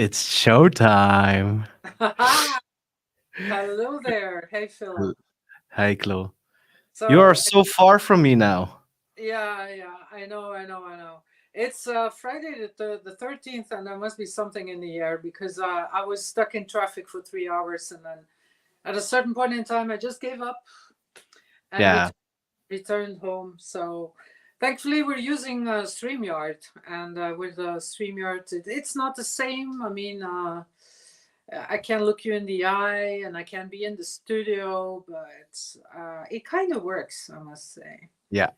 It's showtime. Hello there. Hey, Philip. Hi, Chloe. You are So, so far from me now. yeah, I know. It's Friday the 13th, and there must be something in the air because I was stuck in traffic for 3 hours, and then at a certain point in time, I just gave up and Yeah, returned home. So, thankfully, we're using StreamYard, and with StreamYard, it's not the same. I mean, I can look you in the eye and I can be in the studio, but it kind of works, I must say. yeah.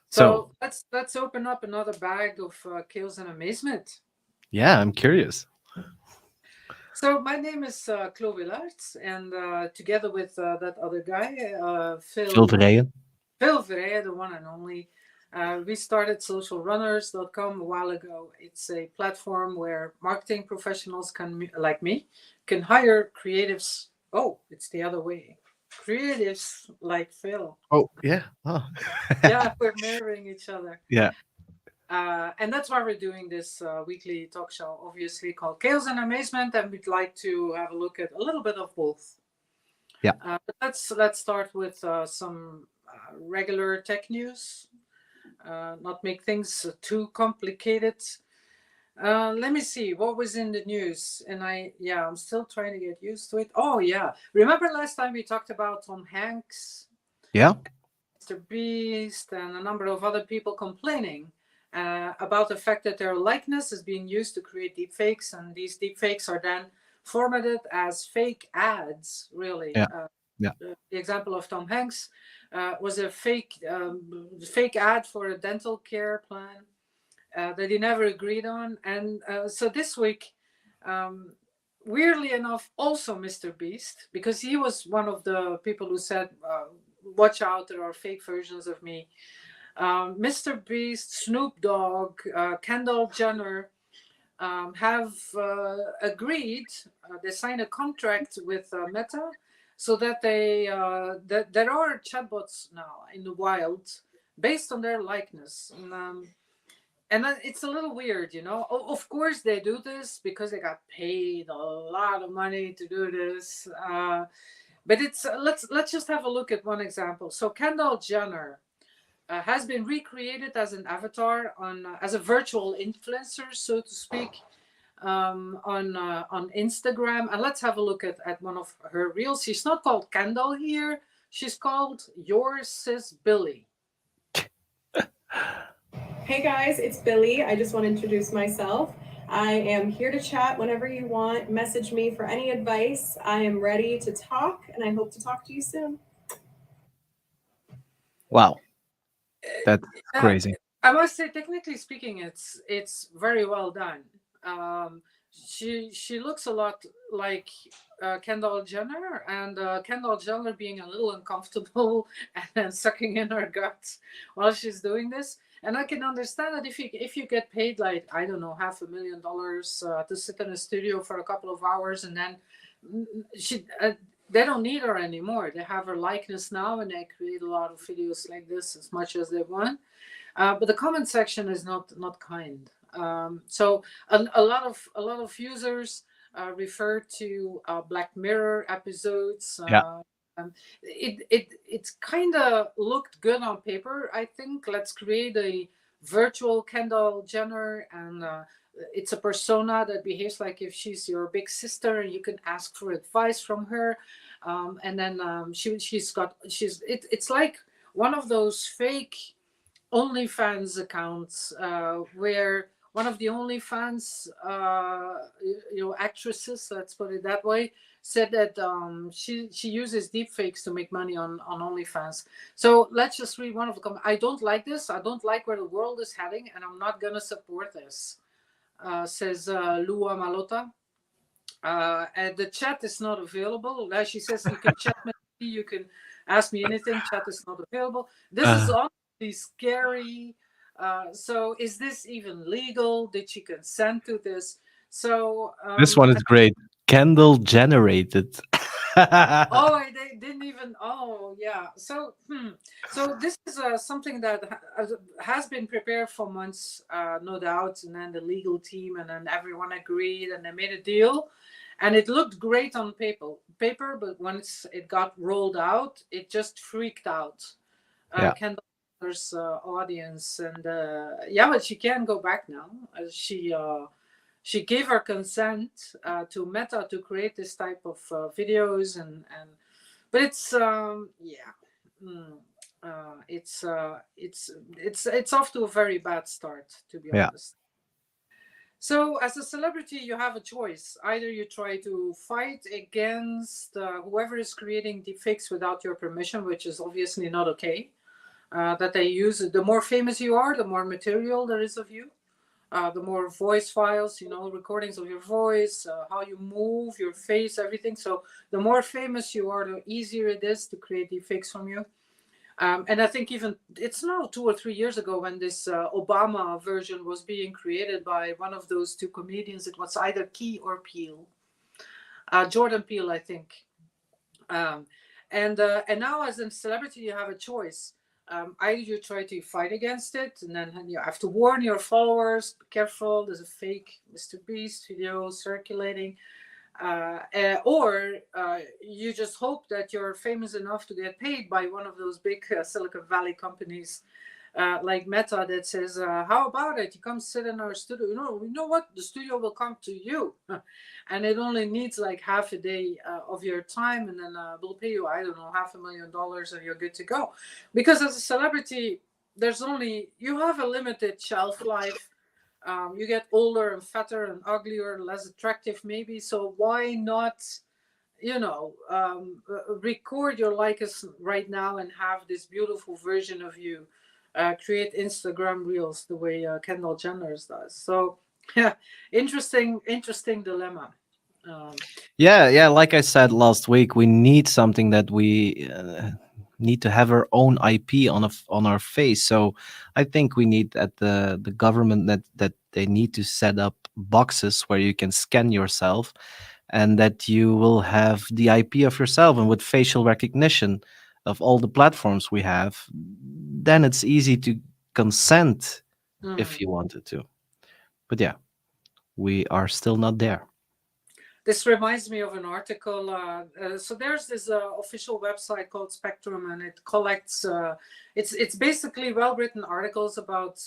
So, So let's open up another bag of Chaos and Amazement. yeah, I'm curious. So my name is Chloe Willaerts, and together with that other guy, Veel Verheyen. Phil Verheyen, the one and only, we started socialrunners.com a while ago. It's a platform where marketing professionals like me, can hire creatives. Oh, it's the other way. Creatives like Phil. Oh, yeah. Oh. Yeah, we're mirroring each other. Yeah, And that's why we're doing this weekly talk show, obviously called Chaos and Amazement, and we'd like to have a look at a little bit of both. yeah. But let's start with some regular tech news. Not make things too complicated. Let me see what was in the news, and I'm still trying to get used to it. Oh yeah, remember last time we talked about Tom Hanks, Yeah. Mr. Beast, and a number of other people complaining about the fact that their likeness is being used to create deepfakes, and these deepfakes are then formatted as fake ads. Really, Yeah. Yeah. the example of Tom Hanks was a fake ad for a dental care plan that he never agreed on. And so this week, um, weirdly enough, also Mr. Beast, because he was one of the people who said, "Watch out, there are fake versions of me." Mr. Beast, Snoop Dogg, Kendall Jenner have agreed. They signed a contract with Meta, so that that there are chatbots now in the wild based on their likeness. And it's a little weird, you know. Of course, they do this because they got paid a lot of money to do this. But it's let's just have a look at one example. So Kendall Jenner has been recreated as an avatar on as a virtual influencer, so to speak, on Instagram. And let's have a look at one of her reels. She's not called Kendall here. She's called Your Sis Billy. Hey guys, it's Billy. I just want to introduce myself. I am here to chat whenever you want. Message me for any advice. I am ready to talk, and I hope to talk to you soon. Wow. That's Yeah, crazy. I must say, technically speaking, it's very well done. Um, she looks a lot like Kendall Jenner, and Kendall Jenner being a little uncomfortable and then sucking in her guts while she's doing this. And I can understand that if you get paid like I don't know $500,000 to sit in a studio for a couple of hours and then she they don't need her anymore. They have her likeness now, and they create a lot of videos like this as much as they want. But the comment section is not kind. So a lot of users refer to Black Mirror episodes. Yeah. It kind of looked good on paper. I think let's create a virtual Kendall Jenner, and it's a persona that behaves like if she's your big sister, and you can ask for advice from her. And then it's like one of those fake OnlyFans accounts where one of the OnlyFans actresses, let's put it that way, said that she uses deepfakes to make money on OnlyFans. So let's just read one of the comments. I don't like this. I don't like where the world is heading, and I'm not gonna support this. Says Lua Malota. And the chat is not available. Like she says, you can chat with me, you can ask me anything. Chat is not available. This is Uh, honestly scary. So, is this even legal? Did she consent to this? So, this one is great. Candle generated. Oh, they didn't even. Oh, yeah. So this is something that has been prepared for months, no doubt. And then the legal team, and then everyone agreed, and they made a deal, and it looked great on paper. But once it got rolled out, it just freaked out Yeah. Kendall Jenner's audience, and yeah, but she can go back now. She gave her consent to Meta to create this type of videos, and but it's yeah, mm, it's off to a very bad start, to be Yeah. honest. So as a celebrity, you have a choice. Either you try to fight against whoever is creating deepfakes without your permission, which is obviously not okay. That they use, the more famous you are, the more material there is of you, the more voice files, recordings of your voice, how you move, your face, everything. So the more famous you are, the easier it is to create deepfakes from you. And I think even it's now 2 or 3 years ago when this Obama version was being created by one of those two comedians. It was either Key or Peele, Jordan Peele, I think. Um, and now as a celebrity, you have a choice. Either you try to fight against it, and then you have to warn your followers, be careful, there's a fake Mr. Beast video circulating, or you just hope that you're famous enough to get paid by one of those big Silicon Valley companies like Meta that says, "How about it? You come sit in our studio. You know what? The studio will come to you, and it only needs like half a day of your time, and then we'll pay you, I don't know, $500,000, and you're good to go." Because as a celebrity, you have a limited shelf life. You get older and fatter and uglier, less attractive, maybe. So why not? Record your likeness right now and have this beautiful version of you. Create Instagram reels the way Kendall Jenner's does. So, yeah, interesting dilemma. Um, Yeah, like I said last week, we need something that we need to have our own IP on our face. So I think we need at the government that they need to set up boxes where you can scan yourself, and that you will have the IP of yourself, and with facial recognition of all the platforms we have, then it's easy to consent if mm. you wanted to. But yeah, we are still not there. This reminds me of an article. So there's this official website called Spectrum, and it collects. It's basically well-written articles about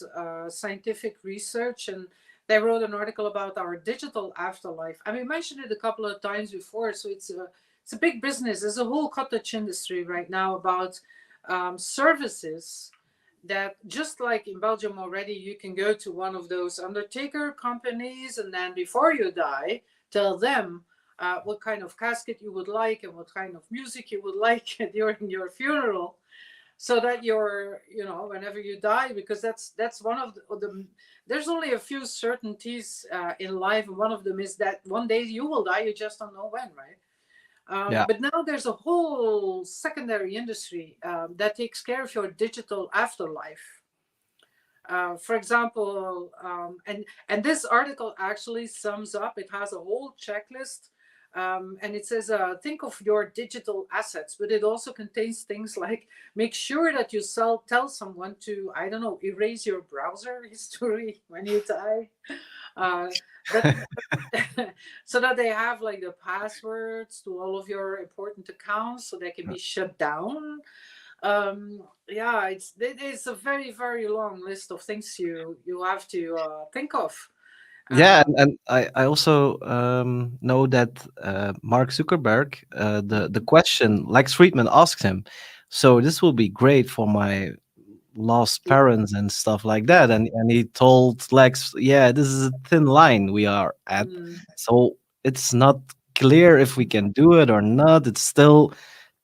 scientific research, and they wrote an article about our digital afterlife. I mean, mentioned it a couple of times before. So it's a big business. There's a whole cottage industry right now about services that, just like in Belgium already, you can go to one of those undertaker companies, and then before you die, tell them what kind of casket you would like and what kind of music you would like during your funeral, so that whenever you die, because that's one of there's only a few certainties in life, and one of them is that one day you will die, you just don't know when, right? Yeah. But now there's a whole secondary industry that takes care of your digital afterlife. For example, and this article actually sums up. It has a whole checklist, and it says, think of your digital assets, but it also contains things like make sure that you tell someone to, I don't know, erase your browser history when you die. Uh, that so that they have like the passwords to all of your important accounts so they can be shut down. Yeah, it's a very, very long list of things you have to think of. Yeah, uh, and I also know that Mark Zuckerberg, the question Lex Friedman asked him, so this will be great for my lost parents and stuff like yeah. that, and he told Lex, yeah, this is a thin line we are at, Mm. so it's not clear if we can do it or not. It's still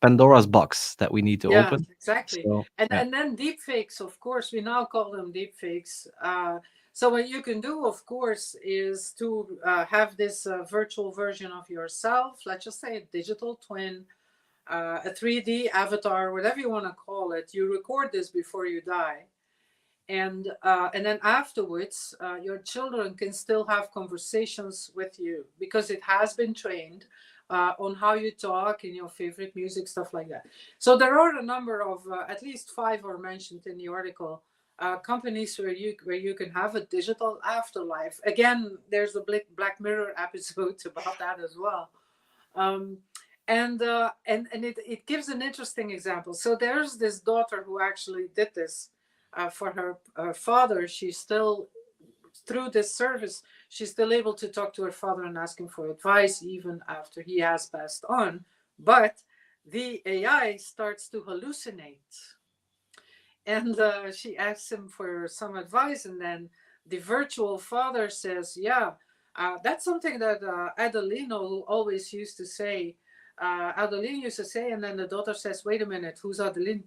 Pandora's box that we need to Yeah, open. exactly. So And yeah, and then deepfakes, of course, we now call them deepfakes. So what you can do, of course, is to have this virtual version of yourself. Let's just say a digital twin, a 3D avatar, whatever you want to call it. You record this before you die, and then afterwards, your children can still have conversations with you because it has been trained on how you talk and your favorite music, stuff like that. So there are a number of at least 5 are mentioned in the article. Companies where you can have a digital afterlife. Again, there's a Black Mirror episode about that as well. Um, and it gives an interesting example. So there's this daughter who actually did this for her father. She's still, through this service, she's still able to talk to her father and ask him for advice even after he has passed on. But the AI starts to hallucinate, and she asks him for some advice, and then the virtual father says, yeah, that's something that Adelino always used to say. Adeline used to say, and then the daughter says, wait a minute, who's Adeline?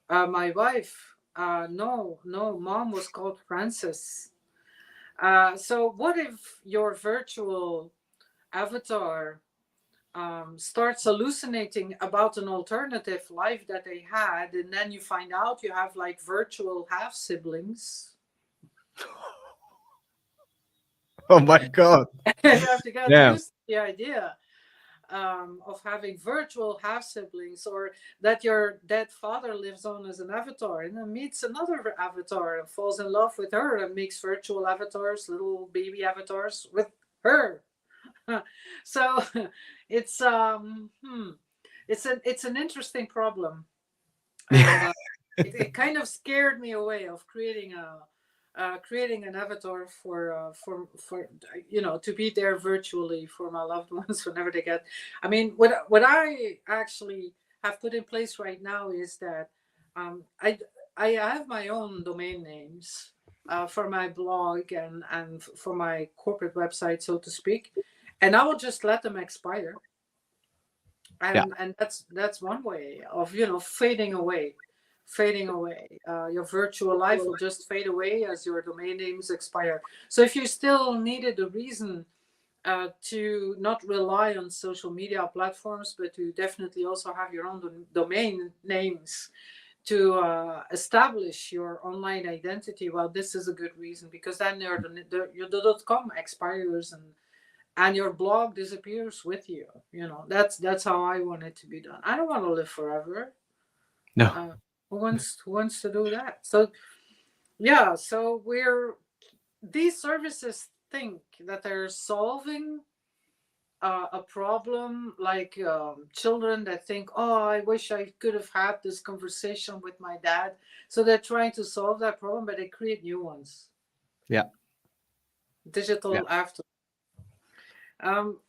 My wife. No, no, mom was called Frances. So what if your virtual avatar starts hallucinating about an alternative life that they had, and then you find out you have like virtual half siblings? Oh my God. You have to get Yeah. used to the idea of having virtual half siblings, or that your dead father lives on as an avatar and then meets another avatar and falls in love with her and makes virtual avatars, little baby avatars with her. So it's it's an interesting problem, and it kind of scared me away of creating an avatar for to be there virtually for my loved ones whenever they get. I mean, what I actually have put in place right now is that um, I I have my own domain names for my blog and for my corporate website, so to speak, and I will just let them expire, Yeah. and that's one way of fading away. Your virtual life will just fade away as your domain names expire. So if you still needed a reason to not rely on social media platforms, but to definitely also have your own domain names to establish your online identity, well, this is a good reason, because then your .com expires, and your blog disappears with you. That's how I want it to be done. I don't want to live forever. No. uh, who wants to do that? So yeah, so we're these services think that they're solving a problem, like children that think, oh, I wish I could have had this conversation with my dad. So they're trying to solve that problem, but they create new ones. Yeah. Yeah. Digital after. um,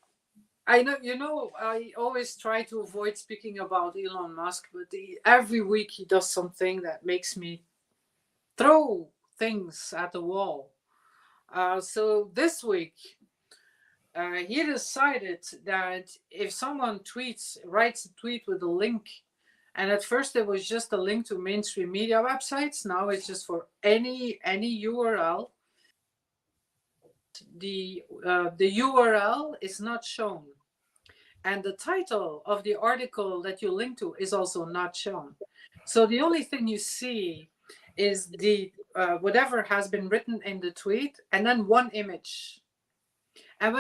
I know, I always try to avoid speaking about Elon Musk, but every week he does something that makes me throw things at the wall. So this week, he decided that if someone writes a tweet with a link, and at first it was just a link to mainstream media websites, now it's just for any URL. The URL is not shown, and the title of the article that you link to is also not shown. So the only thing you see is the whatever has been written in the tweet, and then one image. And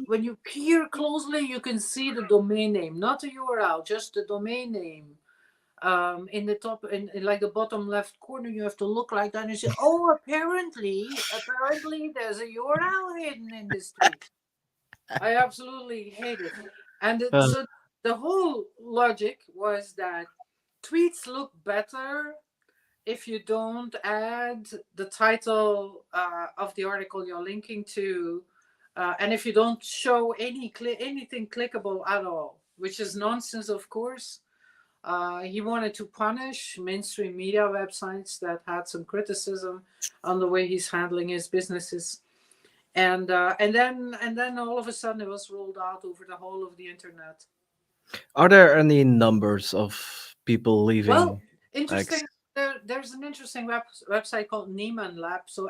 when you peer closely, you can see the domain name, not the URL, just the domain name. In the top, in like the bottom left corner, you have to look like that and you say, "Oh, apparently, there's a URL hidden in this tweet." I absolutely hate it. And Uh, so the whole logic was that tweets look better if you don't add the title of the article you're linking to, and if you don't show anything clickable at all, which is nonsense, of course. He wanted to punish mainstream media websites that had some criticism on the way he's handling his businesses, and then all of a sudden it was rolled out over the whole of the internet. are there any numbers of people Well, leaving X? interesting. There's an interesting website called Nieman Lab, so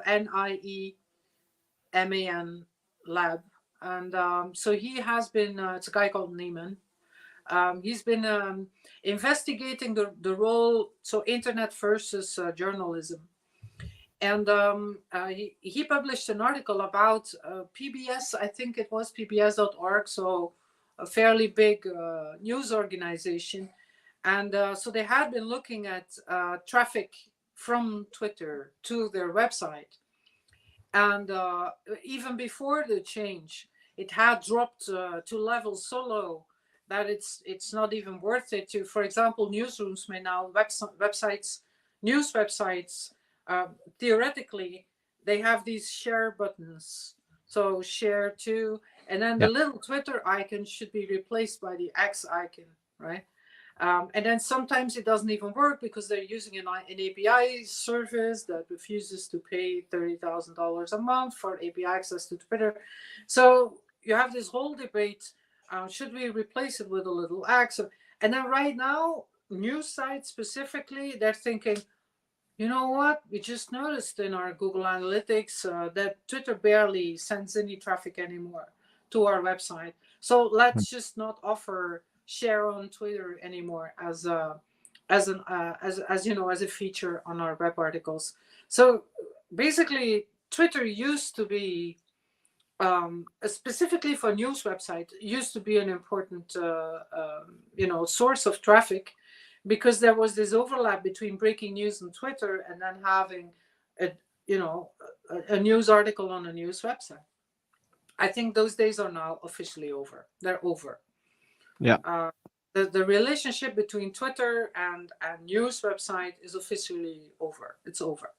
Nieman Lab, and so he has been. It's a guy called Nieman. He's been investigating the role, so internet versus journalism, and he published an article about PBS. I think it was PBS.org. So a fairly big news organization, and so they had been looking at traffic from Twitter to their website, and even before the change, it had dropped to levels so low that it's not even worth it to. For example, newsrooms may now websites, news websites, uh, theoretically, they have these share buttons. So share to, and then the Yeah. little Twitter icon should be replaced by the X icon, right? And then sometimes it doesn't even work because they're using an API service that refuses to pay $30,000 a month for API access to Twitter. So you have this whole debate: should we replace it with a little X? And then right now, news sites specifically, they're thinking, you know what? We just noticed in our Google Analytics that Twitter barely sends any traffic anymore to our website. So let's just not offer share on Twitter anymore as a as you know, as a feature on our web articles. So basically, Twitter used to be specifically for news website, used to be an important source of traffic, because there was this overlap between breaking news on Twitter and then having a you know a news article on a news website. I think those days are now officially over. They're over. Yeah. uh, the relationship between Twitter and news website is officially over. It's over.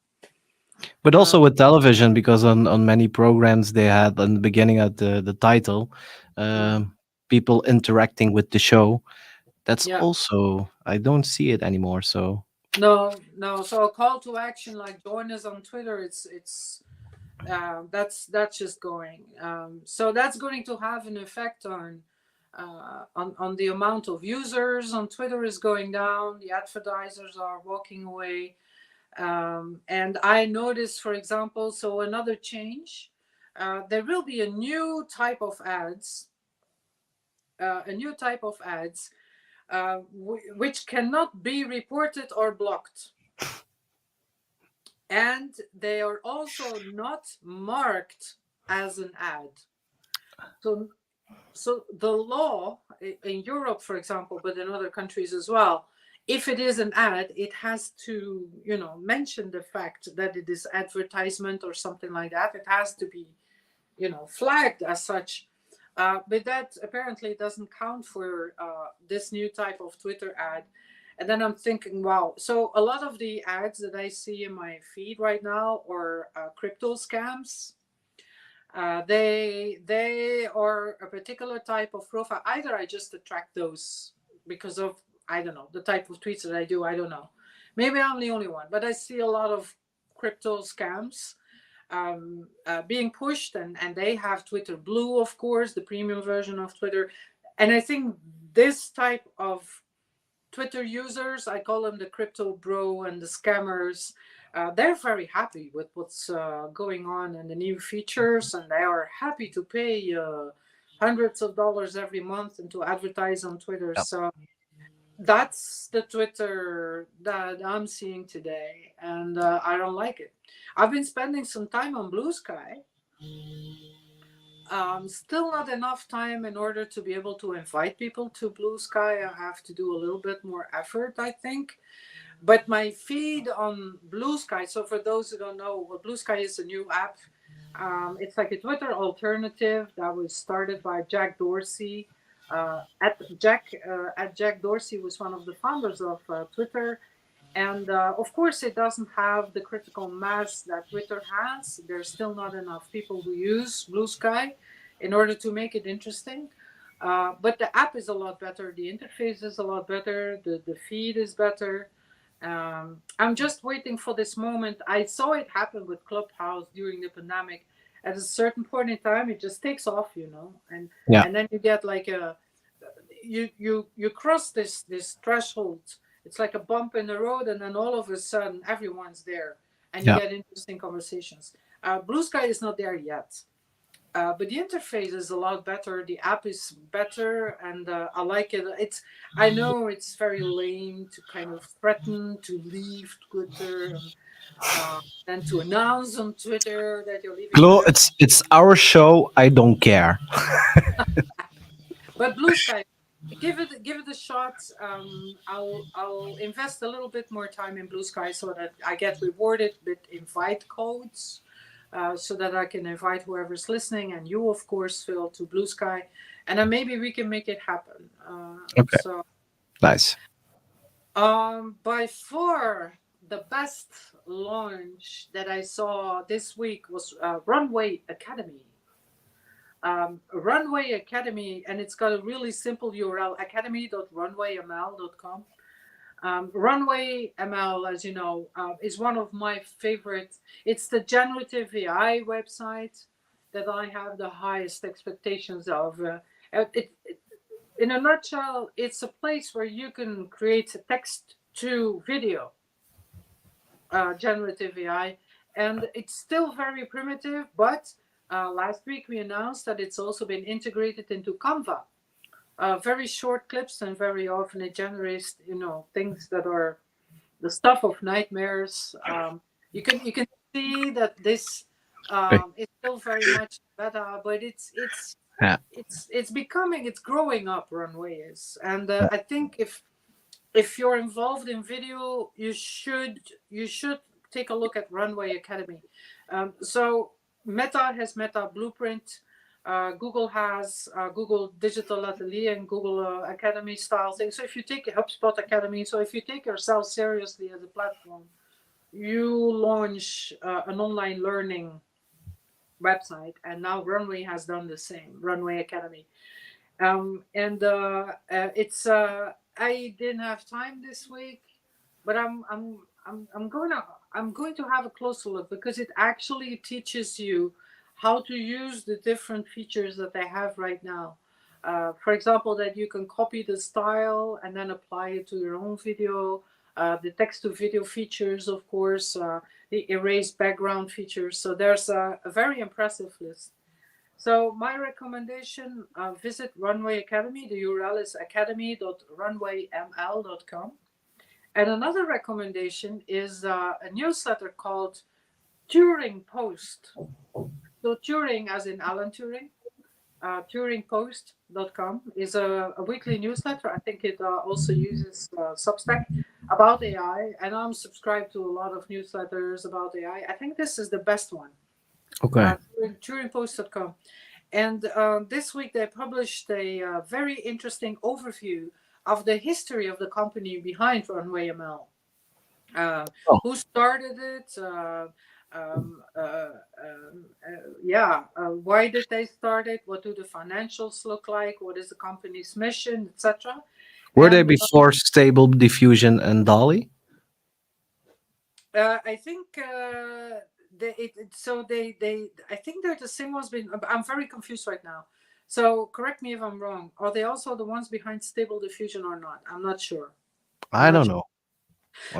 But uh, also with television, because on many programs they had in the beginning of the title, mm, people interacting with the show. That's yeah. also, I don't see it anymore. So No, no. So a call to action like join us on Twitter, it's that's just going. So that's going to have an effect on the amount of users on Twitter is going down. The advertisers are walking away, and I noticed, for example, so another change. There will be a new type of ads, a new type of ads, which cannot be reported or blocked, and they are also not marked as an ad. So, so the law in Europe, for example, but in other countries as well, if it is an ad, it has to, mention the fact that it is advertisement or something like that. It has to be, flagged as such. But that apparently doesn't count for this new type of Twitter ad. And then I'm thinking, wow. So a lot of the ads that I see in my feed right now are crypto scams. They are a particular type of profile. Either I just attract those because of, I don't know, the type of tweets that I do. I don't know. Maybe I'm the only one, but I see a lot of crypto scams being pushed, and they have Twitter Blue, of course, the premium version of Twitter. And I think this type of Twitter users, I call them the crypto bro and the scammers, they're very happy with what's going on and the new features, and they are happy to pay hundreds of dollars every month and to advertise on Twitter. yeah. So that's the Twitter that I'm seeing today, and I don't like it. I've been spending some time on Blue Sky. Still not enough time in order to be able to invite people to Blue Sky. I have to do a little bit more effort, I think. But my feed on Blue Sky, so for those who don't know, well, Blue Sky is a new app. It's like a Twitter alternative that was started by Jack Dorsey. At Jack Dorsey was one of the founders of Twitter, and of course, it doesn't have the critical mass that Twitter has. There's still not enough people who use Blue Sky in order to make it interesting. But the app is a lot better. The interface is a lot better. The feed is better. I'm just waiting for this moment. I saw it happen with Clubhouse during the pandemic. At a certain point in time, it just takes off, Yeah. and then you get like you cross this threshold. It's like a bump in the road, and then all of a sudden everyone's there, and you Yeah. get interesting conversations. Blue Sky is not there yet, but the interface is a lot better. The app is better, and I like it. I know it's very lame to kind of threaten to leave Twitter, and to announce on Twitter that you're leaving Glo, Twitter. it's our show. I don't care. But Blue Sky, give it a shot. I'll invest a little bit more time in Blue Sky so that I get rewarded with invite codes, so that I can invite whoever's listening, and you, of course, Phil, to Blue Sky, and then maybe we can make it happen. Okay, So, nice. by far the best launch that I saw this week was Runway Academy. Runway Academy, and it's got a really simple URL: academy.runwayml.com. Runway ML, as you know, is one of my favorite. It's the generative AI website that I have the highest expectations of. In a nutshell, it's a place where you can create text to video, generative AI, and it's still very primitive. But last week we announced that it's also been integrated into Canva. Very short clips, and very often it generates, things that are the stuff of nightmares. You can see that this Hey. is still very much beta, but Yeah. it's growing up. Runway is, and Yeah. I think if you're involved in video, you should take a look at Runway Academy. So Meta has Meta Blueprint. Google has Google Digital Atelier and Google Academy style thing. So if you take HubSpot Academy, so if you take yourself seriously as a platform, you launch an online learning website, and now Runway has done the same. Runway Academy. And it's I didn't have time this week, but I'm going to have a closer look, because it actually teaches you how to use the different features that they have right now. For example, that you can copy the style and then apply it to your own video. The text to video features, of course, the erase background features. So there's a very impressive list. So my recommendation, visit Runway Academy. The URL is academy.runwayml.com. And another recommendation is a newsletter called Turing Post. So Turing, as in Alan Turing, turingpost.com is a weekly newsletter. I think it also uses Substack about AI. And I'm subscribed to a lot of newsletters about AI. I think this is the best one. Okay. Turingpost.com. And this week they published a very interesting overview of the history of the company behind Runway ML. Oh. Who started it? Why did they start it? What do the financials look like? What is the company's mission, etc. Were they And before Stable Diffusion and Dolly? I think I think they're the same ones. I'm very confused right now. So correct me if I'm wrong. Are they also the ones behind Stable Diffusion or not? I'm not sure. I don't know.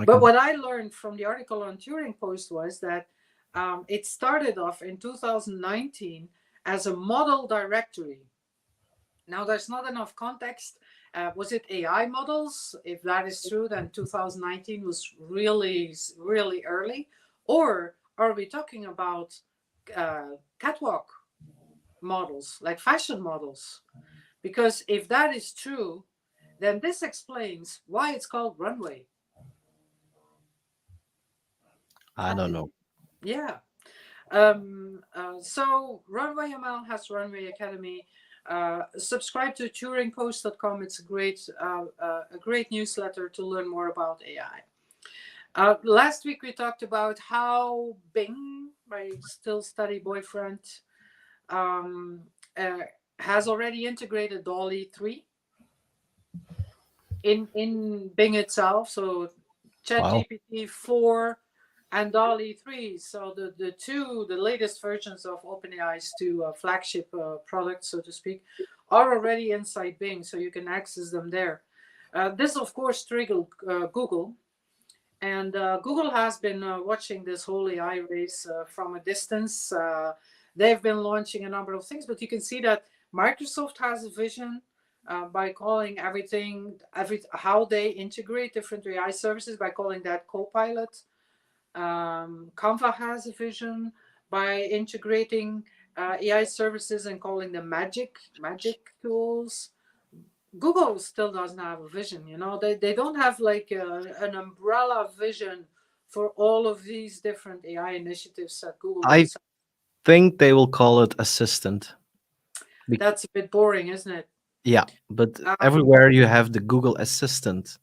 But what I learned from the article on Turing Post was that it started off in 2019 as a model directory. Now, there's not enough context. Was it AI models? If that is true, then 2019 was really, really early. Or are we talking about catwalk models, like fashion models? Because if that is true, then this explains why it's called Runway. I don't know. Yeah. So Runway ML has Runway Academy. Subscribe to TuringPost.com. It's a great newsletter to learn more about AI. Last week we talked about how Bing, my still study boyfriend, has already integrated DALL-E 3 in Bing itself. So ChatGPT 4 and DALL-E 3. So the latest versions of OpenAI's two flagship products, so to speak, are already inside Bing, so you can access them there. This, of course, triggered Google. And Google has been watching this whole AI race from a distance. They've been launching a number of things, but you can see that Microsoft has a vision by calling how they integrate different AI services, by calling that Copilot. Canva has a vision by integrating AI services and calling them magic tools. Google still doesn't have a vision. They don't have like an umbrella vision for all of these different AI initiatives that Google I does. think they will call it assistant. Be- That's a bit boring, isn't it? yeah, but Um, everywhere you have the Google Assistant.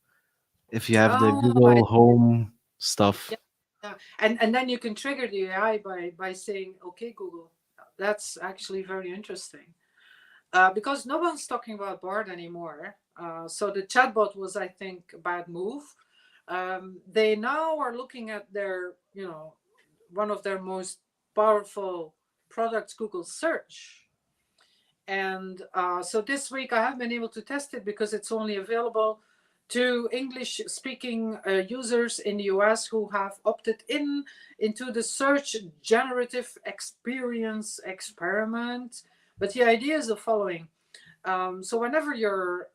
If you have the oh, Google Home stuff. yeah, yeah. And then you can trigger the AI by saying, "Okay, Google." That's actually very interesting. Because no one's talking about Bard anymore. So the chatbot was, I think, a bad move. They now are looking at one of their most powerful products, Google Search. And so this week I have been able to test it because it's only available to English speaking users in the US who have opted into the search generative experience experiment. But the idea is the following. So whenever you're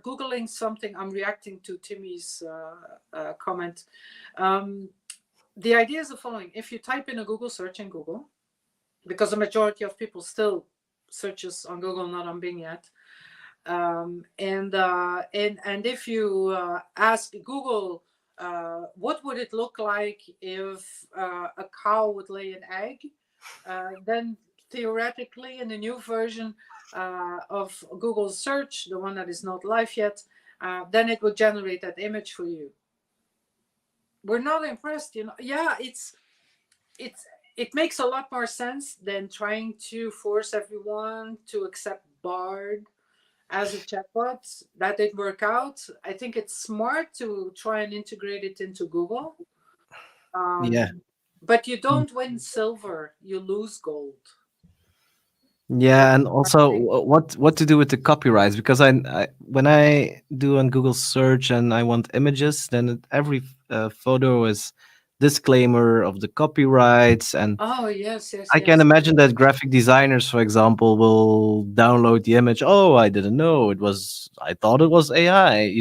Googling something, I'm reacting to Timmy's comment. Um, the idea is the following: if you type in a Google search in Google, because the majority of people still searches on Google, not on Bing yet. And if you ask Google, what would it look like if a cow would lay an egg, then theoretically, in the new version of Google Search, the one that is not live yet, then it would generate that image for you. We're not impressed, Yeah, it's it makes a lot more sense than trying to force everyone to accept Bard as a chatbot. That didn't work out. I think it's smart to try and integrate it into Google. Yeah. Um, but you don't win silver, you lose gold. Yeah, That's and what also I think. what to do with the copyrights, because I when I do on Google search and I want images, then every photo is disclaimer of the copyrights, and Oh, yes, yes, I can yes. imagine that graphic designers, for example, will download the image. Oh, I didn't know it was. I thought it was AI.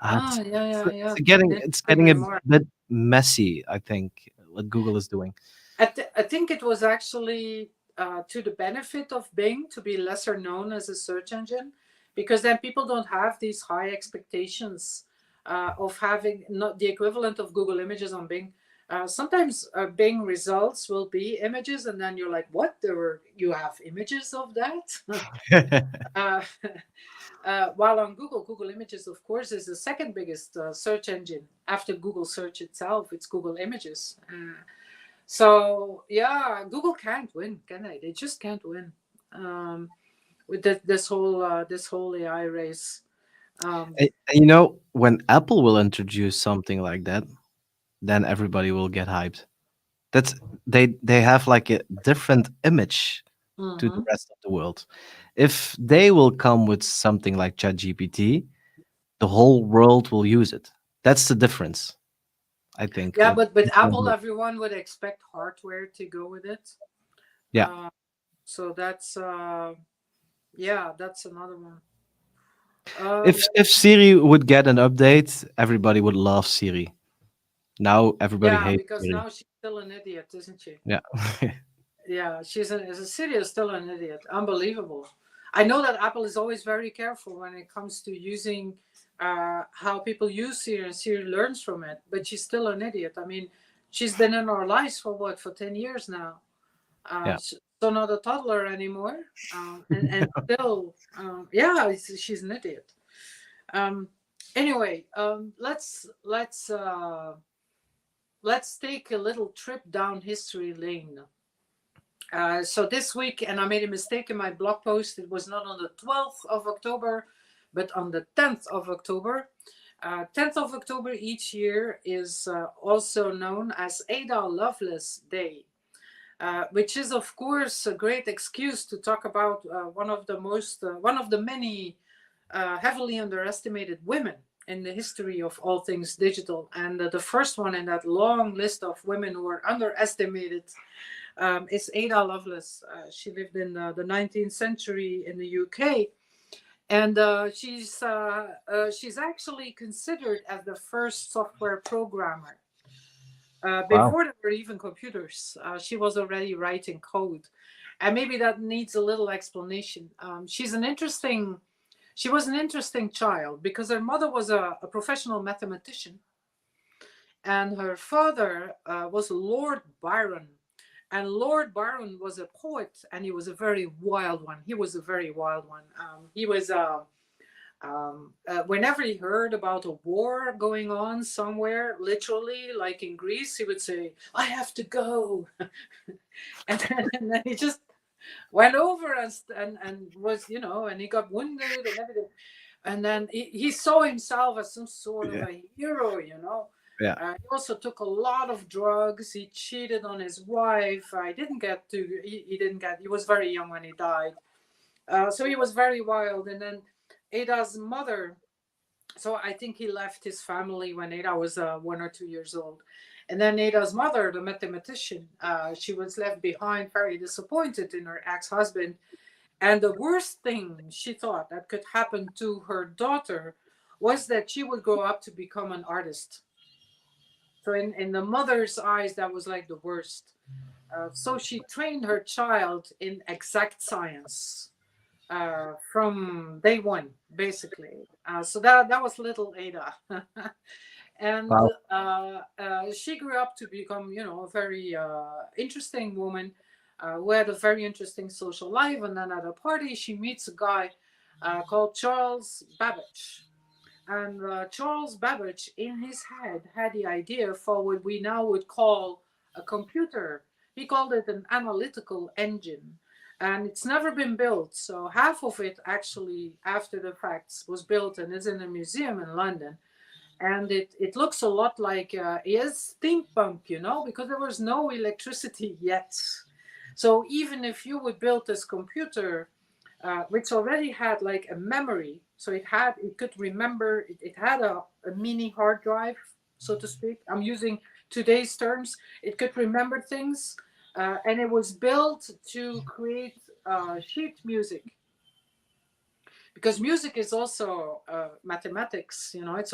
Oh, yeah, yeah, yeah. Didn't It's getting a agree more. bit messy. I think what Google is doing. I think it was actually to the benefit of Bing to be lesser known as a search engine, because then people don't have these high expectations of having not the equivalent of Google Images on Bing. Sometimes Bing results will be images, and then you're like, "What? You have images of that?" uh, while on Google Images, of course, is the second biggest search engine after Google Search itself. It's Google Images. So yeah, Google can't win, can they? They just can't win with this whole AI race. Um, And when Apple will introduce something like that, then everybody will get hyped. That's they have like a different image to the mhm. rest of the world. If they will come with something like ChatGPT, the whole world will use it. That's the difference, I think. Yeah, but with People Apple, will- everyone would expect hardware to go with it. yeah. Uh, so that's another one. Um, If Siri would get an update, everybody would love Siri. Now everybody yeah, hates because Siri. now she's still an idiot, isn't she? Yeah. Yeah, as a Siri is still an idiot. Unbelievable. I know that Apple is always very careful when it comes to using how people use Siri, and Siri learns from it. But she's still an idiot. I mean, she's been in our lives for what, for 10 years now. Yeah. So not a toddler anymore, and still, yeah, she's an idiot. Um, anyway, let's take a little trip down history lane. So this week, and I made a mistake in my blog post, it was not on the 12th of October, but on the 10th of October. 10th of October each year is also known as Ada Lovelace Day, which is, of course, a great excuse to talk about one of the many heavily underestimated women in the history of all things digital. And the first one in that long list of women who are underestimated is Ada Lovelace. She lived in the 19th century in the UK, and she's actually considered as the first software programmer. Wow. Before there were even computers. She was already writing code, and maybe that needs a little explanation. She was an interesting child because her mother was a professional mathematician, and her father was Lord Byron. And Lord Byron was a poet, and he was a very wild one. He was a very wild one. He was whenever he heard about a war going on somewhere, literally, like in Greece, he would say, "I have to go," and then he just went over and was, and he got wounded and everything, and then he saw himself as some sort of Yeah. a hero, Yeah. he also took a lot of drugs. He cheated on his wife. He didn't get, he was very young when he died. So he was very wild. And then Ada's mother, so I think he left his family when Ada was 1 or 2 years old. And then Ada's mother, the mathematician, she was left behind very disappointed in her ex-husband. And the worst thing she thought that could happen to her daughter was that she would grow up to become an artist. So in the mother's eyes, that was like the worst. So she trained her child in exact science from day one, basically. So that was little Ada. And Wow. she grew up to become, a very interesting woman who had a very interesting social life. And then at a party, she meets a guy called Charles Babbage. And Charles Babbage, in his head, had the idea for what we now would call a computer. He called it an analytical engine. And it's never been built. So half of it actually, after the facts, was built and is in a museum in London. And it looks a lot like is steampunk, because there was no electricity yet. So even if you would build this computer, which already had like a memory, so it could remember, it had a mini hard drive, so to speak. I'm using today's terms. It could remember things, and it was built to create sheet music, because music is also mathematics. Yeah. It's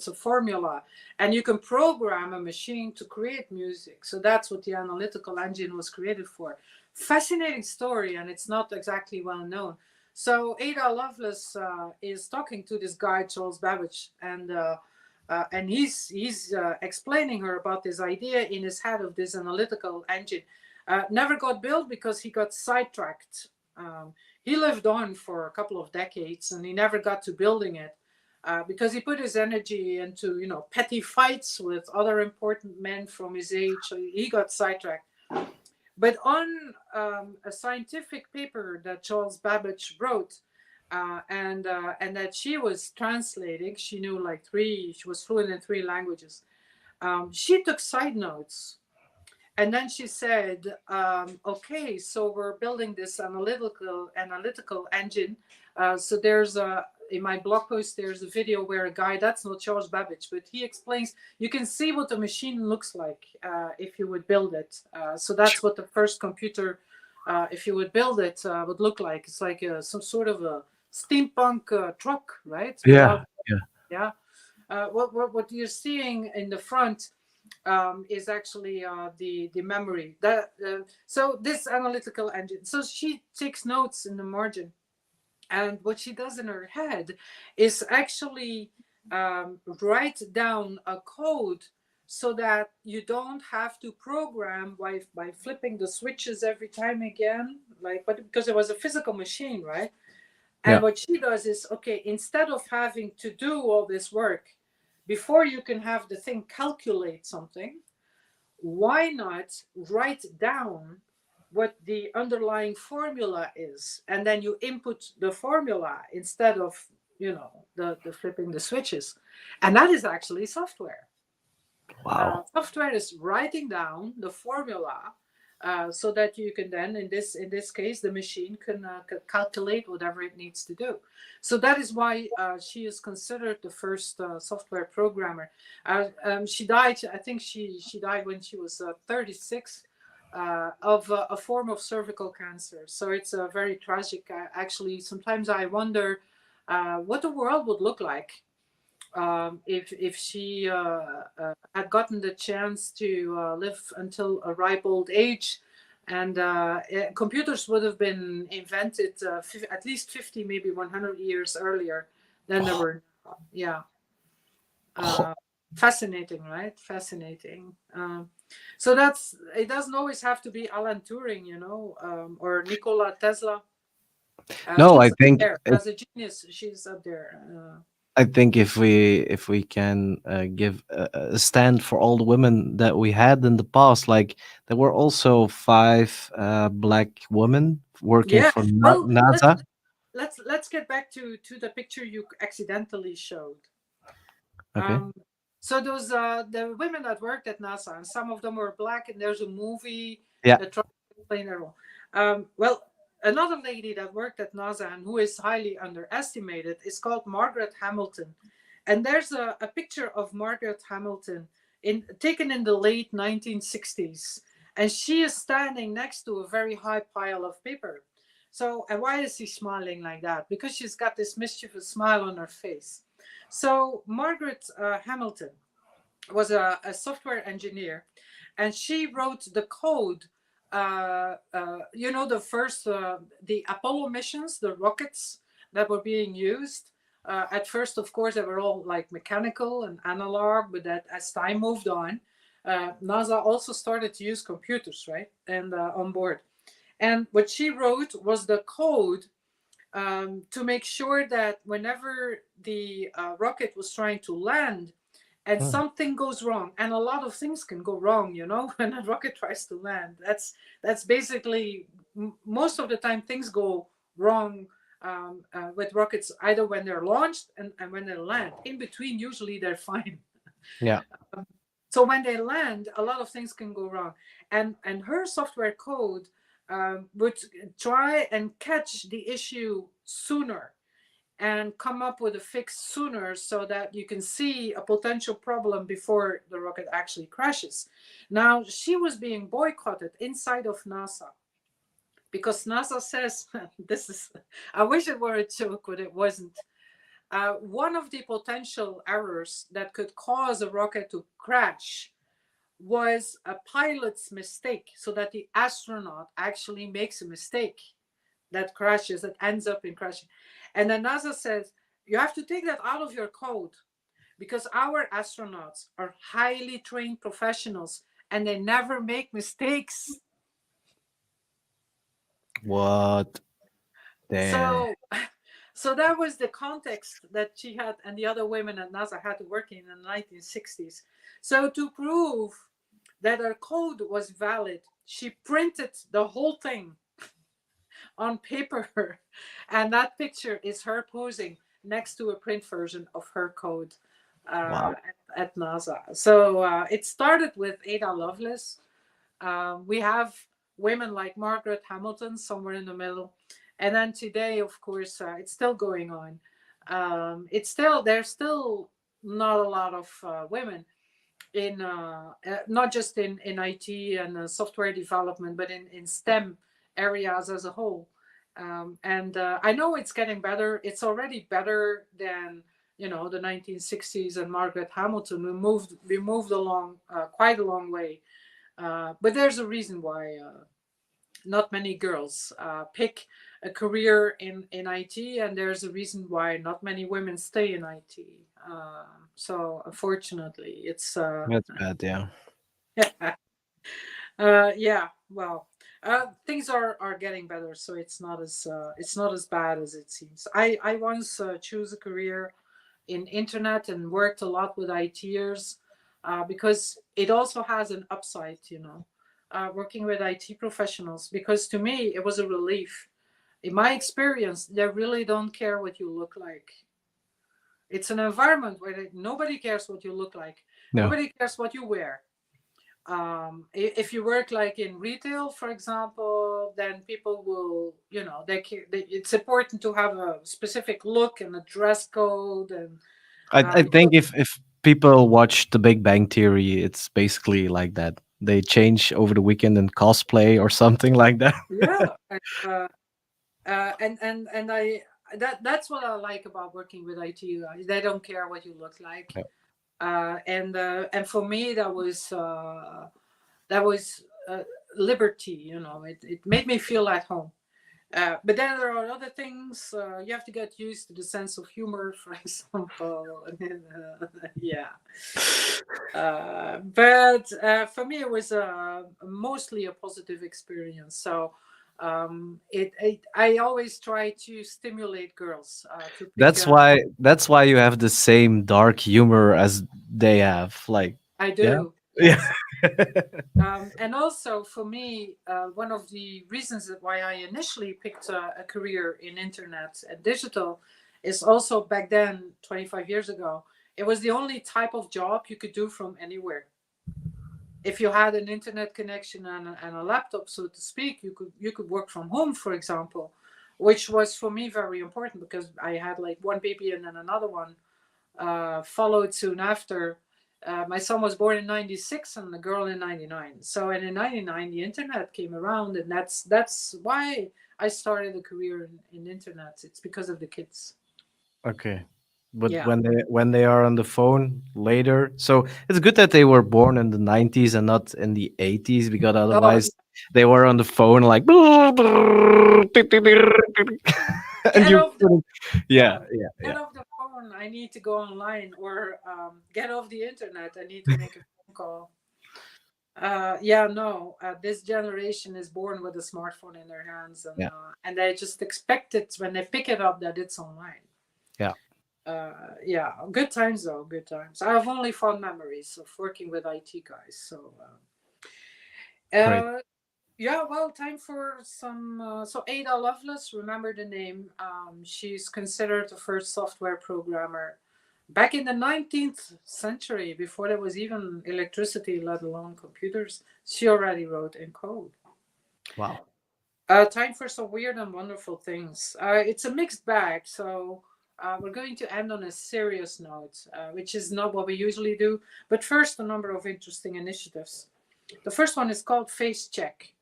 a formula, and you can program a machine to create music. So that's what the analytical engine was created for. Fascinating story, and it's not exactly well known. So Ada Lovelace is talking to this guy Charles Babbage, and he's explaining her about this idea in his head of this analytical engine. Never got built because he got sidetracked. He lived on for a couple of decades, and he never got to building it because he put his energy into, petty fights with other important men from his age. So he got sidetracked. But on a scientific paper that Charles Babbage wrote, and that she was translating, she knew like she was fluent in 3 languages. She took side notes, and then she said, "Okay, so we're building this analytical engine. So there's a in my blog post there's a video where a guy, that's not Charles Babbage, but he explains, you can see what the machine looks like if you would build it. So that's what the first computer, if you would build it, would look like. It's like some sort of a steampunk truck, right? Yeah. Without, Yeah. yeah. What you're seeing in the front is actually the memory. So this analytical engine. So she takes notes in the margin, and what she does in her head is actually write down a code so that you don't have to program by flipping the switches every time again, but because it was a physical machine, right? And Yeah. what she does is, okay, instead of having to do all this work before you can have the thing calculate something, why not write down what the underlying formula is, and then you input the formula instead of, the flipping the switches. And that is actually software. Wow. Software is writing down the formula so that you can then, in this case, the machine can calculate whatever it needs to do. So that is why she is considered the first software programmer. She died. I think she died when she was 36 of a form of cervical cancer. So it's very tragic. Actually, sometimes I wonder what the world would look like if she had gotten the chance to live until a ripe old age, and computers would have been invented at least 50, maybe 100 years earlier than they were now. Yeah. uh, Fascinating, right? Fascinating. So that's, it doesn't always have to be Alan Turing, or Nikola Tesla. No, I She's up think there as a genius. She's up there. I think if we can give a stand for all the women that we had in the past, like there were also five black women working Yeah. for Well, NASA. let's get back to the picture you accidentally showed. Okay. Um, so those the women that worked at NASA, and some of them were black, and there's a movie Yeah. that tries to explain it all. Well, another lady that worked at NASA and who is highly underestimated is called Margaret Hamilton, and there's a picture of Margaret Hamilton taken in the late 1960s, and she is standing next to a very high pile of paper. So, and why is she smiling like that? Because she's got this mischievous smile on her face. So Margaret Hamilton was a software engineer, and she wrote the code. The first the Apollo missions, the rockets that were being used. At first, of course, they were all like mechanical and analog, but that as time moved on, NASA also started to use computers, right, and on board. And what she wrote was the code to make sure that whenever the rocket was trying to land and Mm. something goes wrong, and a lot of things can go wrong, when a rocket tries to land. That's basically most of the time things go wrong with rockets, either when they're launched and when they land. In between, usually they're fine. Yeah. So when they land, a lot of things can go wrong, and her software code would try and catch the issue sooner and come up with a fix sooner so that you can see a potential problem before the rocket actually crashes. Now, she was being boycotted inside of NASA because NASA says, this is, I wish it were a joke, but it wasn't. One of the potential errors that could cause a rocket to crash was a pilot's mistake, so that the astronaut actually makes a mistake that crashes, that ends up in crashing. And then NASA says, you have to take that out of your code because our astronauts are highly trained professionals and they never make mistakes. What? Damn. So, so that was the context that she had and the other women at NASA had to work in the 1960s. So to prove that her code was valid, she printed the whole thing on paper. And that picture is her posing next to a print version of her code Wow. at NASA. So it started with Ada Lovelace. We have women like Margaret Hamilton somewhere in the middle. And then today, of course, it's still going on. There's still not a lot of women in not just in IT and software development, but in STEM areas as a whole. And I know it's getting better. It's already better than the 1960s and Margaret Hamilton. We moved along quite a long way. But there's a reason why not many girls pick a career in IT, and there's a reason why not many women stay in IT. So unfortunately, it's That's bad. Yeah. yeah. Well, things are getting better, so it's not as bad as it seems. I once chose a career in internet and worked a lot with ITers because it also has an upside, working with IT professionals. Because to me, it was a relief. In my experience, they really don't care what you look like. It's an environment where nobody cares what you look like. No. Nobody cares what you wear. If you work like in retail, for example, then people will, it's important to have a specific look and a dress code, and I so, think if people watch The Big Bang Theory, it's basically like that. They change over the weekend and cosplay or something like that. yeah. And that's what I like about working with IT guys. They don't care what you look like, and for me that was liberty. It made me feel at home. But then there are other things. You have to get used to the sense of humor, for example. Yeah. But for me, it was mostly a positive experience. So I always try to stimulate girls to pick. That's why you have the same dark humor as they have. Like, I yeah, do, yeah. yes. And also for me, one of the reasons that why I initially picked a career in internet and digital is also back then, 25 years ago, it was the only type of job you could do from anywhere. If you had an internet connection and a laptop, so to speak, you could work from home, for example, which was for me very important because I had like one baby and then another one followed soon after. My son was born in '96 and the girl in '99. So, and in '99, the internet came around, and that's why I started a career in internet. It's because of the kids. Okay. But Yeah. when they are on the phone later, so it's good that they were born in the 90s and not in the 80s, because Oh, otherwise they were on the phone like and get you off the couldn't. Yeah, yeah, yeah, get yeah. off the phone. I need to go online, or get off the internet. I need to make a phone call. Yeah, no. This generation is born with a smartphone in their hands, Yeah, and they just expect it when they pick it up that it's online. yeah. Yeah, good times though, good times. I have only fond memories of working with IT guys. So, Great. uh, yeah, well, time for some. So, Ada Lovelace, remember the name? She's considered the first software programmer back in the 19th century, before there was even electricity, let alone computers. She already wrote in code. Wow. Time for some weird and wonderful things. It's a mixed bag, so we're going to end on a serious note, which is not what we usually do. But first, a number of interesting initiatives. The first one is called Face Check.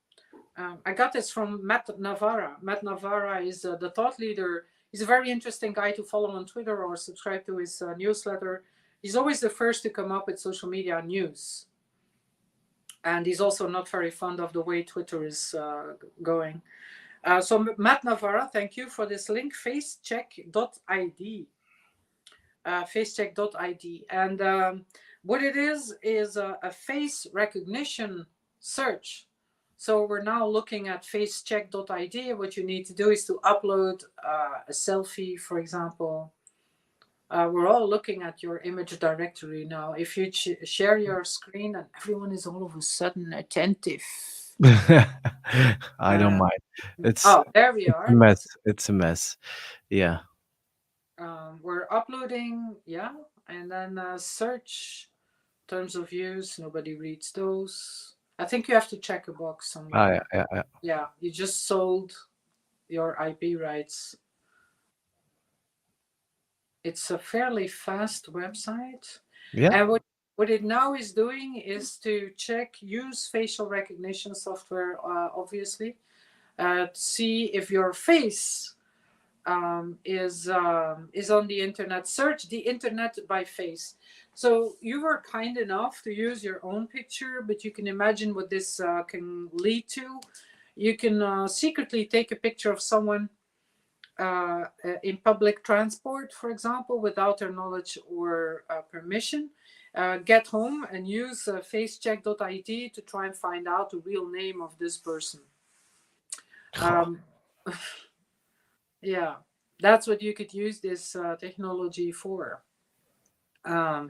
I got this from Matt Navarra. Matt Navarra is the thought leader. He's a very interesting guy to follow on Twitter or subscribe to his newsletter. He's always the first to come up with social media news. And he's also not very fond of the way Twitter is going. So Matt Navarra, thank you for this link, facecheck.id. Facecheck.id. And what it is a face recognition search. So we're now looking at facecheck.id. What you need to do is to upload a selfie, for example. We're all looking at your image directory now. If you share your screen, and everyone is all of a sudden attentive. I don't Uh, mind. It's oh, there we it's a are. mess. That's It's a mess. Yeah. we're uploading, yeah, and then search terms of use. Nobody reads those. I think you have to check a box Ah, yeah, somewhere. yeah, yeah. Yeah, you just sold your IP rights. It's a fairly fast website, Yeah. and what it now is doing is to use facial recognition software, obviously, to see if your face is on the internet. Search the internet by face. So you were kind enough to use your own picture, but you can imagine what this can lead to. You can secretly take a picture of someone in public transport, for example, without their knowledge or permission. Get home and use facecheck.id to try and find out the real name of this person. Um, yeah, that's what you could use this technology for. Um,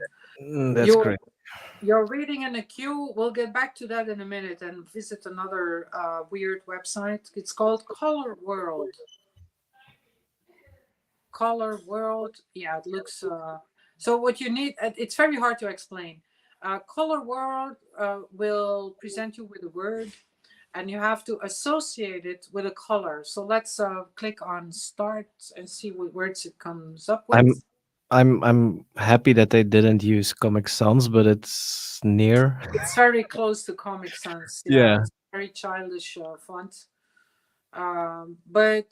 That's you're great. you're reading in a queue. We'll get back to that in a minute and visit another weird website. It's called Color World. Color World. Yeah, it looks. So what you need, it's very hard to explain. Color World will present you with a word, and you have to associate it with a color. So let's click on Start and see what words it comes up I'm with. I'm happy that they didn't use Comic Sans, but it's near. It's very close to Comic Sans. Yeah, Yeah. it's very childish font. But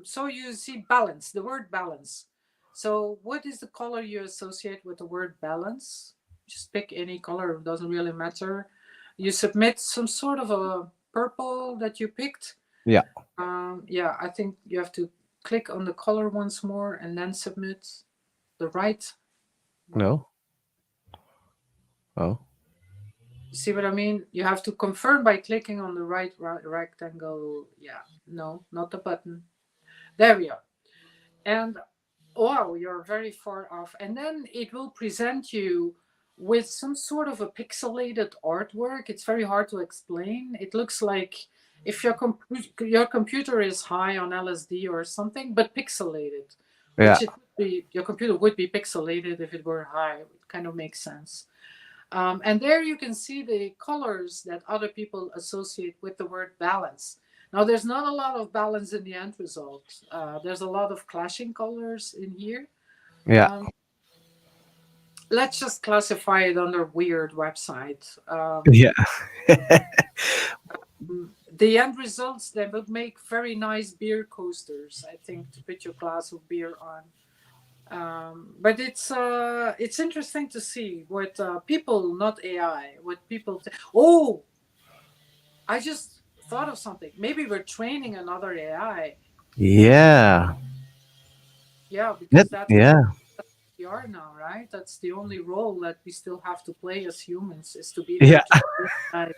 so you see balance, the word balance. So what is the color you associate with the word balance? Just pick any color, it doesn't really matter. You submit some sort of a purple that you picked. Yeah. Yeah, I think you have to click on the color once more and then submit the right one. No. Oh. See what I mean? You have to confirm by clicking on the right rectangle. Yeah, no, not the button. There we are. And wow, you're very far off. And then it will present you with some sort of a pixelated artwork. It's very hard to explain. It looks like if your computer is high on LSD or something, but pixelated, Yeah. which it would be, your computer would be pixelated if it were high. It kind of makes sense. And there you can see the colors that other people associate with the word balance. Now, there's not a lot of balance in the end result. There's a lot of clashing colors in here. Yeah. Um, let's just classify it under weird website. Yeah. The end results, they would make very nice beer coasters, I think, to put your glass of beer on. But it's interesting to see what people, not AI, what people. Oh, I just thought of something. Maybe we're training another AI. Yeah. Yeah, That, because that's yeah. we are now, right? That's the only role that we still have to play as humans is to be there Yeah. to train AI.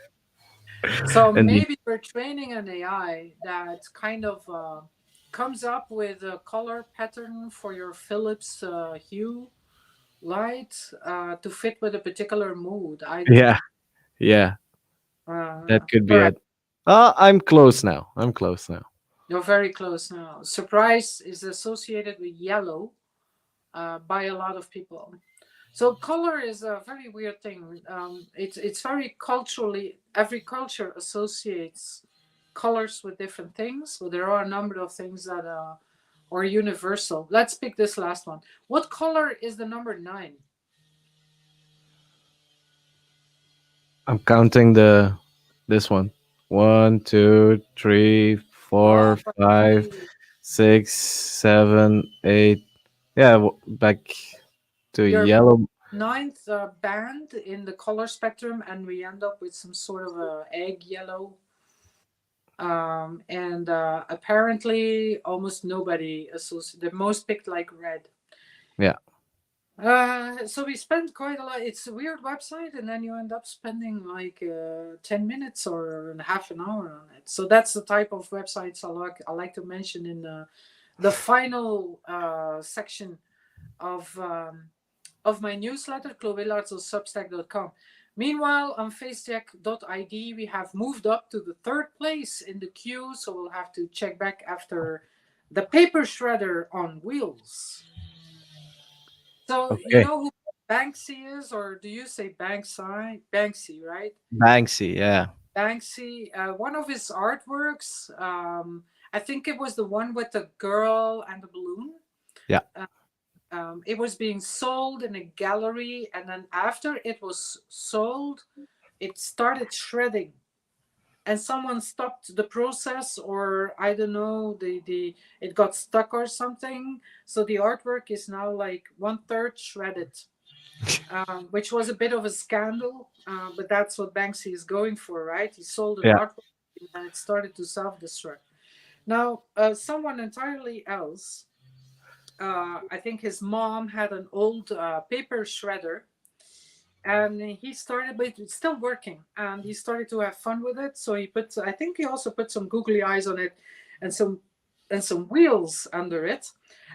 So Indeed. maybe we're training an AI that kind of comes up with a color pattern for your Philips hue light to fit with a particular mood. I don't Yeah. know. Yeah. That could All be right. it. I'm close now. I'm close now. You're very close now. Surprise is associated with yellow by a lot of people. So color is a very weird thing. It's very culturally. Every culture associates colors with different things, but there are a number of things that are universal. Let's pick this last one. What color is the number 9? I'm counting the this one. One, two, three, Oh, four, five, Paris. 6, 7, 8. Yeah, back to You're yellow. ninth band in the color spectrum, and we end up with some sort of a egg yellow. And apparently, almost nobody associates. The most picked like red. Yeah. So we spent quite a lot. It's a weird website, and then you end up spending like 10 minutes or half an hour on it. So that's the type of websites I like to mention in the final section of my newsletter, Willaerts.substack.com. Meanwhile, on facecheck.id, we have moved up to the third place in the queue, so we'll have to check back after the paper shredder on wheels. So you Okay. know who Banksy is, or do you say Banksy? Banksy, right? Banksy. Yeah. Banksy. One of his artworks. I think it was the one with the girl and the balloon. Yeah. It was being sold in a gallery, and then after it was sold, it started shredding, and someone stopped the process, or I don't know, the it got stuck or something. So the artwork is now like 1/3 shredded, which was a bit of a scandal. But that's what Banksy is going for, right? He sold an Yeah. artwork and it started to self-destruct. Now, someone entirely else. I think his mom had an old paper shredder, and he started, but it's still working, and he started to have fun with it. So he put, I think he also put some googly eyes on it, and some wheels under it,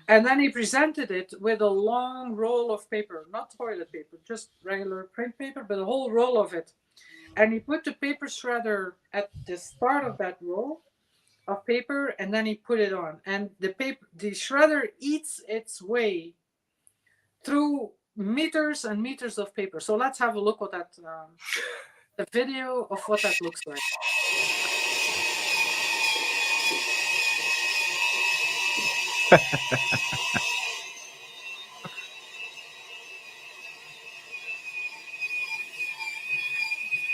and then he presented it with a long roll of paper, not toilet paper, just regular print paper, but a whole roll of it. And he put the paper shredder at the start of that roll of paper, and then he put it on, and the shredder eats its way through meters and meters of paper. So let's have a look at that, a video of what that looks like.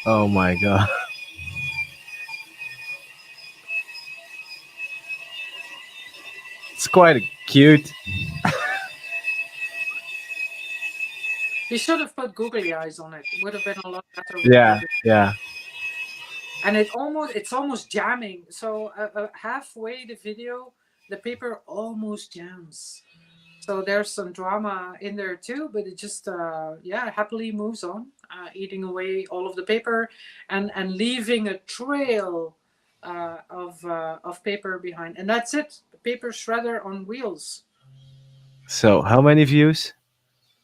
Oh my god. It's quite cute. He should have put googly eyes on it. It would have been a lot better with Yeah, googly. yeah. And it's almost jamming. So halfway the video, the paper almost jams. So there's some drama in there too, but it just yeah, happily moves on, eating away all of the paper, and leaving a trail of paper behind, and that's it. The paper shredder on wheels. So how many views?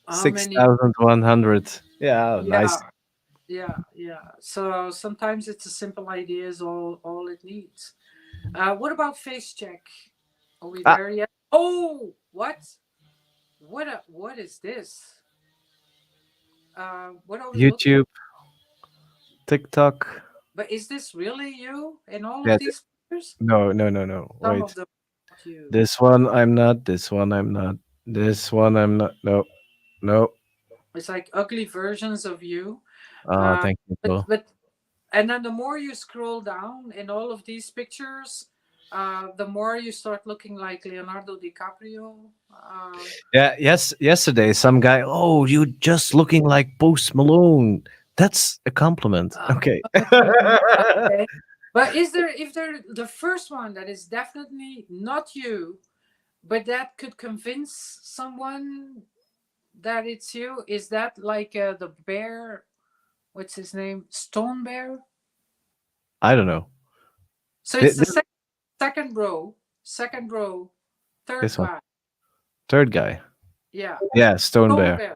How Six many? thousand one hundred. Yeah, nice. Yeah, yeah. So sometimes it's a simple idea is all it needs. What about face check? Are we Ah, there yet? Oh, what? What is this? What are we looking? YouTube, TikTok. But is this really you in all Yeah. of these pictures? No, no, no, no. Some of Wait. them are not you. This one I'm not. This one I'm not. This one I'm not. No, no. It's like ugly versions of you. Oh, Uh, thank you, but bro. but and then the more you scroll down in all of these pictures, the more you start looking like Leonardo DiCaprio. Yeah. Yes. Yesterday, some guy. Oh, you just looking like Post Malone. That's a compliment. Uh, Okay. okay. But is there if there the first one that is definitely not you, but that could convince someone that it's you? Is that like the bear? What's his name? Stone Bear. I don't know. So it's the This, second row, third this one. guy. Third guy. Yeah, Yeah, Stone Stone Bear. Bear.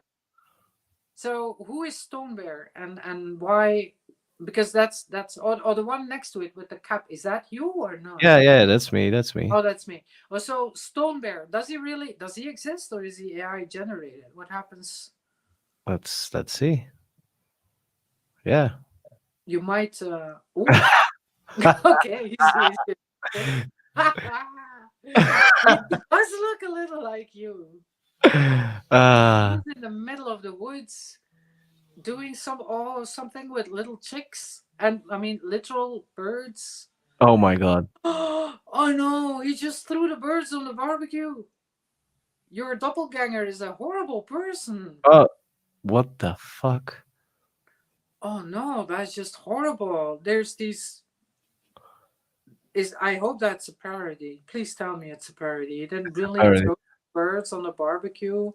So who is Stone Bear and why? Because that's or the one next to it with the cap. Is that you or not? Yeah, yeah, that's me. That's me. Oh, that's me. Oh, so Stone Bear, does he exist or is he AI generated? What happens? Let's see. Yeah. You might. Oh, okay. He's okay. He does look a little like you. uh He's in the middle of the woods doing something with little chicks and I mean literal birds. oh my god. Oh no, he just threw the birds on the barbecue. Your doppelganger is a horrible person. Oh, what the fuck? Oh no, that's just horrible. There's these is I hope that's a parody. Please tell me it's a parody. You didn't really Parody. throw birds on the barbecue.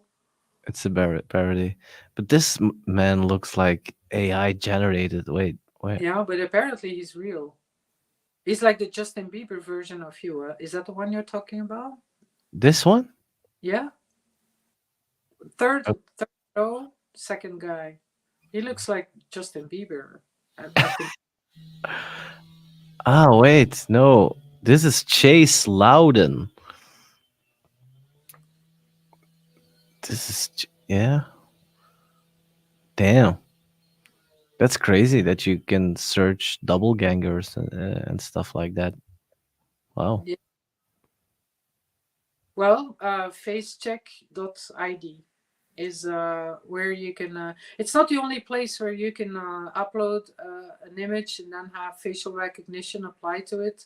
It's a parody. But this man looks like AI generated. Wait, wait. Yeah, but apparently he's real. He's like the Justin Bieber version of you. Is that the one you're talking about? This one? Yeah. Third row, second guy. He looks like Justin Bieber. I think. Ah, wait, no. This is Chase Loudon. This is yeah. Damn. That's crazy that you can search double gangers and stuff like that. Wow. Yeah. Well, facecheck.id is where you can. It's not the only place where you can upload an image and then have facial recognition applied to it.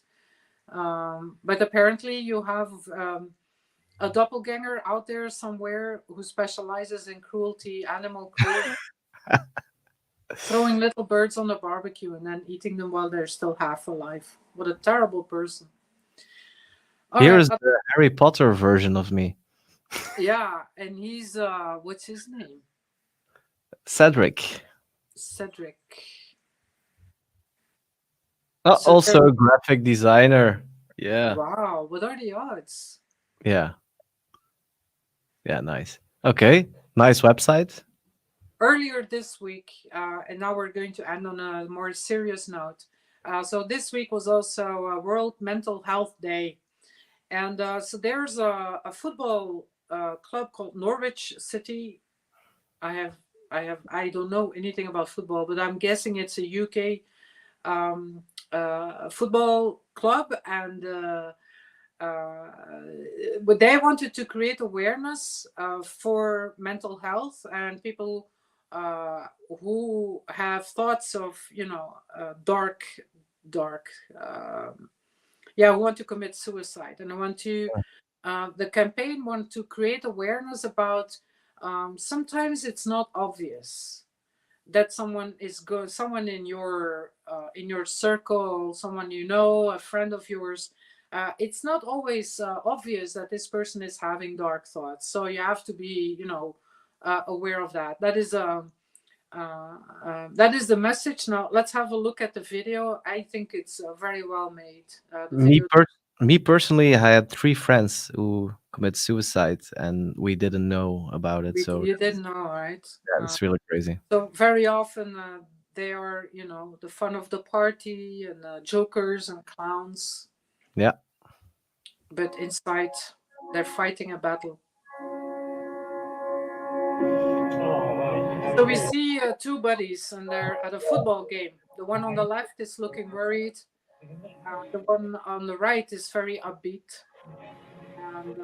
But apparently, you have a doppelganger out there somewhere who specializes in cruelty, animal cruelty, throwing little birds on the barbecue and then eating them while they're still half alive. What a terrible person. All right, Here's the Harry Potter version of me. yeah, and he's what's his name? Cedric. Cedric. So Also a graphic designer. Yeah. wow, what are the odds? Yeah. Yeah, nice. Okay. Nice website. Earlier this week, and now we're going to end on a more serious note. So this week was also World Mental Health Day. And so there's a football club called Norwich City. I don't know anything about football, but I'm guessing it's a UK football club, and but they wanted to create awareness for mental health and people who have thoughts of dark yeah, who want to commit suicide, and I want to The campaign want to create awareness about sometimes it's not obvious that someone is good, someone in your circle, someone you know, a friend of yours. It's not always obvious that this person is having dark thoughts, so you have to be, aware of that. That is the message. Now let's have a look at the video. I think it's very well made. The Me video. per- Me personally, I had 3 friends who commit suicide, and we didn't know about it. So You didn't know, right? that's really crazy. So very often they are, the fun of the party and jokers and clowns, Yeah. but inside they're fighting a battle. So we see two buddies and they're at a football game. The one on the left is looking worried. The one on the right is very upbeat. And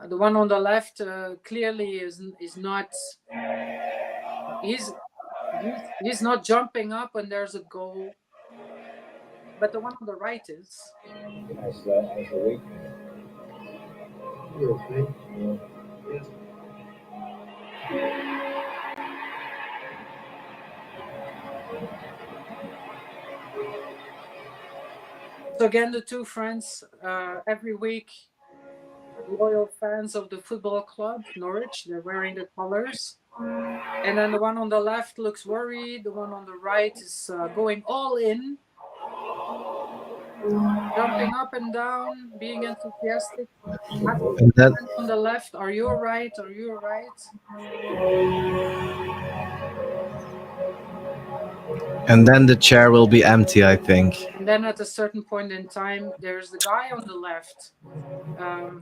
the one on the left clearly is not. He's he's not jumping up when there's a goal, but the one on the right is. So again, the two friends every week, loyal fans of the football club Norwich. They're wearing the colors, and then the one on the left looks worried. The one on the right is going all in, jumping up and down, being enthusiastic, asking And the then friend on the left, "Are you right? Are you right?" the chair will be empty, I think. And then at a certain point in time, there's the guy on the left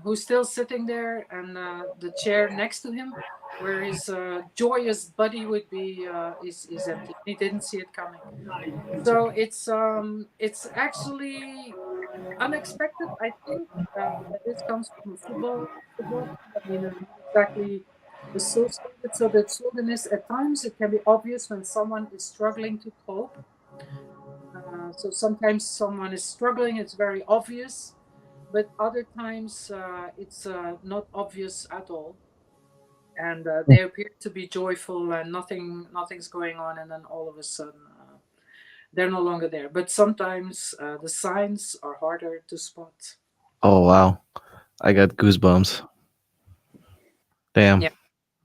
who's still sitting there, and the chair next to him, where his joyous buddy would be, is empty. He didn't see it coming. So it's actually unexpected. I think that this comes from a football club. I mean, not exactly associated. So the slogan is: at times it can be obvious when someone is struggling to cope. So sometimes someone is struggling; it's very obvious, but other times it's not obvious at all, and they appear to be joyful and nothing's going on, and then all of a sudden they're no longer there. But sometimes the signs are harder to spot. Oh wow, I got goosebumps. Damn. Yeah,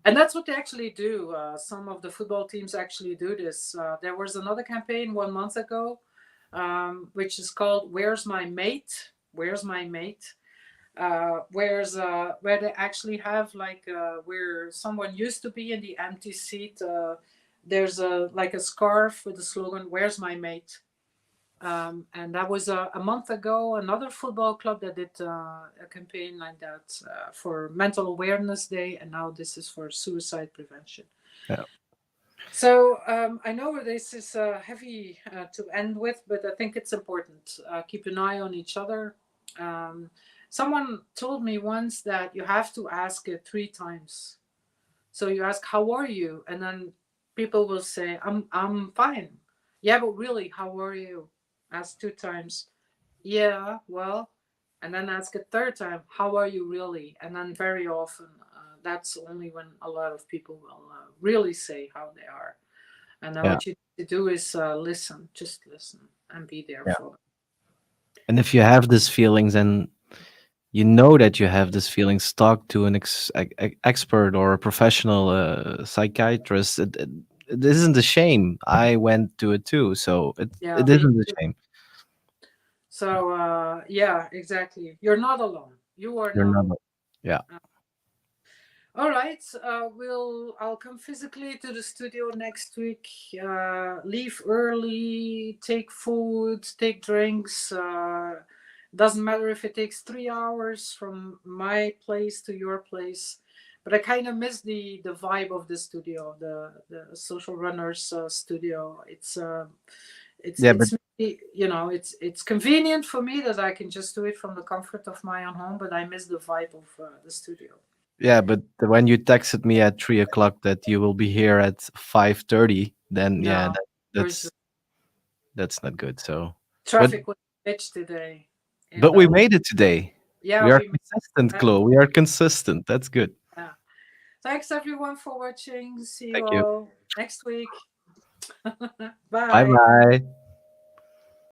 and that's what they actually do. Some of the football teams actually do this. There was another campaign 1 month ago, which is called "Where's My Mate?" Where's my mate? Where they actually have like where someone used to be in the empty seat. There's a like a scarf with the slogan "Where's my mate?" And that was a month ago. Another football club that did a campaign like that for Mental Awareness Day, and now this is for suicide prevention. Yeah. So I know this is heavy to end with, but I think it's important. Keep an eye on each other. Um, Someone told me once that you have to ask it 3 times. So you ask, "How are you?" And then people will say, I'm fine." "Yeah, but really, how are you?" Ask 2 times. "Yeah, well," and then ask a third time, "How are you really?" And then very often, that's only when a lot of people will really say how they are. And then Yeah. what you need to do is listen, just listen and be there Yeah. for them. And if you have these feelings and you know that you have these feelings, talk to an expert or a professional psychiatrist. It isn't a shame. I went to it too, so Yeah, it me isn't a too. shame. So yeah, exactly. You're not alone. You are You're not not. alone. Yeah. All right, I'll come physically to the studio next week. Leave early, take food, take drinks. Doesn't matter if it takes 3 hours from my place to your place. But I kind of miss the vibe of the studio, the social runners studio. Yeah, but It's convenient for me that I can just do it from the comfort of my own home. But I miss the vibe of the studio. yeah, but when you texted me at 3 o'clock that you will be here at 5:30, then yeah, No, there's that's not good. So, but traffic was a bitch today. And we made it today. Yeah, We are we made consistent, that. Chloe. We are consistent. That's good. Yeah. Thanks everyone for watching. See you Thank you. all next week. Bye Bye. bye.